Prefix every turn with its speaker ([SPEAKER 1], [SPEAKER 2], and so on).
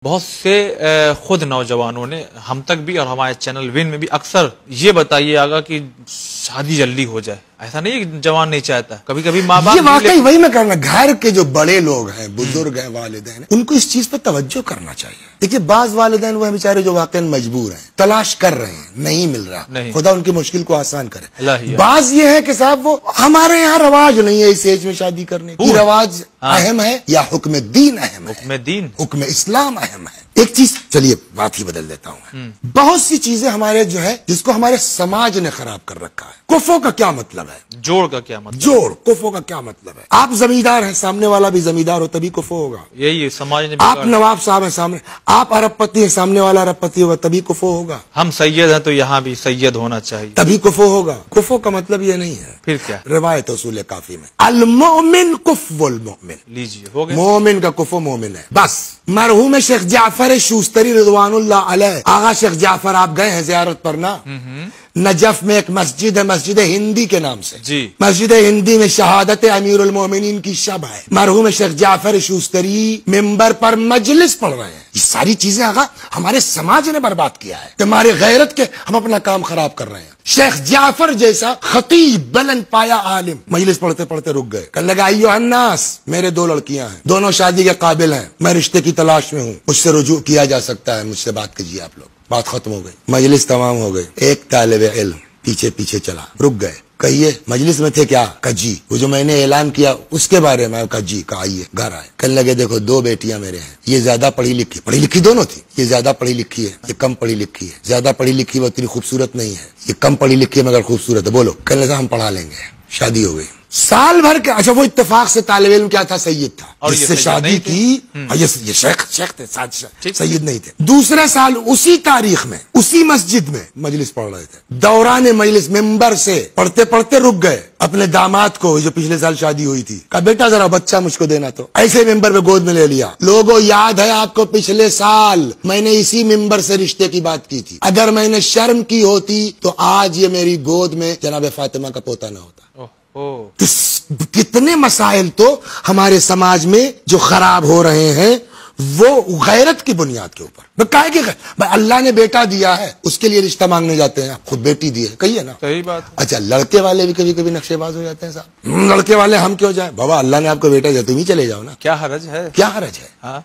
[SPEAKER 1] بہت سے خود نوجوانوں نے ہم تک بھی اور ہمارے چینل ون میں بھی اکثر یہ بتائیے آگا کہ شادی جلدی ہو جائے. ایسا نہیں کہ جوان نہیں چاہتا, کبھی کبھی ماں باپ.
[SPEAKER 2] یہ واقعی وہی میں کرنا, گھر کے جو بڑے لوگ ہیں, بزرگ ہیں, والدین ہیں, ان کو اس چیز پہ توجہ کرنا چاہیے. دیکھیے بعض والدین وہ ہیں بیچارے جو واقعا مجبور ہیں, تلاش کر رہے ہیں, نہیں مل رہا, خدا ان کی مشکل کو آسان کرے. بعض یہ ہے کہ صاحب وہ ہمارے یہاں رواج نہیں ہے اس ایج میں شادی کرنے کی. رواج اہم ہے یا حکم دین اہم ہے؟ حکم اسلام اہم ہے. ایک چیز چلیے بات ہی بدل دیتا ہوں. بہت سی چیزیں ہمارے جو ہے جس کو ہمارے سماج نے خراب کر رکھا ہے. کفو کا کیا مطلب ہے؟
[SPEAKER 1] جوڑ کا کیا مطلب؟
[SPEAKER 2] جوڑ. کفو کا کیا مطلب ہے؟ آپ زمیندار ہیں, سامنے والا بھی زمیندار ہو تبھی کفو ہوگا.
[SPEAKER 1] یہی سماج نے.
[SPEAKER 2] آپ نواب صاحب ہیں, سامنے آپ ارب پتی ہیں, سامنے والا ارب پتی ہوگا تبھی کفو ہوگا.
[SPEAKER 1] ہم سید ہیں تو یہاں بھی سید ہونا چاہیے
[SPEAKER 2] تبھی کفو ہوگا. کفو کا مطلب یہ نہیں ہے.
[SPEAKER 1] پھر کیا؟
[SPEAKER 2] روایت اصول کافی میں المؤمن کفو المؤمن.
[SPEAKER 1] لیجیے ہو گیا.
[SPEAKER 2] مومن کا کفو مومن ہے بس. مرحوم شیخ جعفر شوستری رضوان اللہ علیہ, آغا شیخ جعفر آپ گئے ہیں زیارت پر نا؟ نجف میں ایک مسجد ہے, مسجد ہندی کے نام سے.
[SPEAKER 1] جی.
[SPEAKER 2] مسجد ہندی میں شہادت امیر المومنین کی شب ہے. مرحوم شیخ جعفر شوستری ممبر پر مجلس پڑھ رہے ہیں. یہ ساری چیزیں آغا ہمارے سماج نے برباد کیا ہے. ہمارے غیرت کے ہم اپنا کام خراب کر رہے ہیں. شیخ جعفر جیسا خطیب بلند پایا عالم مجلس پڑھتے پڑھتے رک گئے. کہنے لگا ایھا الناس, میرے 2 لڑکیاں ہیں, دونوں شادی کے قابل ہیں, میں رشتے کی تلاش میں ہوں, مجھ سے رجوع کیا جا سکتا ہے, مجھ سے بات کیجیے آپ لوگ. بات ختم ہو گئی, مجلس تمام ہو گئی. ایک طالب علم پیچھے پیچھے چلا, رک گئے. کہیے مجلس میں تھے کیا؟ کہا جی. وہ جو میں نے اعلان کیا اس کے بارے میں. کہا جی. کہا آئیے. گھر آئے. کہنے لگے دیکھو 2 بیٹیاں میرے ہیں, یہ زیادہ پڑھی لکھی دونوں تھی. یہ زیادہ پڑھی لکھی ہے, یہ کم پڑھی لکھی ہے. زیادہ پڑھی لکھی وہ اتنی خوبصورت نہیں ہے, یہ کم پڑھی لکھی ہے مگر خوبصورت ہے. بولو. کہنے لگا ہم پڑھا لیں گے. شادی ہو گئی. سال بھر کے اچھا وہ اتفاق سے طالب علم کیا تھا؟ سید تھا, جس سے شادی کی. یہ شیخ تھے, سید نہیں تھے. دوسرے سال اسی تاریخ میں اسی مسجد میں مجلس پڑھ رہے تھے. دوران مجلس ممبر سے پڑھتے پڑھتے رک گئے. اپنے داماد کو جو پچھلے سال شادی ہوئی تھی, کہا بیٹا ذرا بچہ مجھ کو دینا. تو ایسے ممبر پہ گود میں لے لیا. لوگوں یاد ہے آپ کو پچھلے سال میں نے اسی ممبر سے رشتے کی بات کی تھی. اگر میں نے شرم کی ہوتی تو آج یہ میری گود میں جناب فاطمہ کا پوتا نہ ہوتا. کتنے مسائل تو ہمارے سماج میں جو خراب ہو رہے ہیں وہ غیرت کی بنیاد کے اوپر. کہا کہ اللہ نے بیٹا دیا ہے اس کے لیے رشتہ مانگنے جاتے ہیں, خود بیٹی دی ہے. کہیے نا, صحیح بات. اچھا لڑکے والے بھی کبھی کبھی نقشے باز ہو جاتے ہیں صاحب. لڑکے والے ہم کیوں جائیں بابا, اللہ نے آپ کو بیٹا دیا, تم ہی چلے جاؤ نا.
[SPEAKER 1] کیا حرج ہے؟
[SPEAKER 2] کیا حرج ہے؟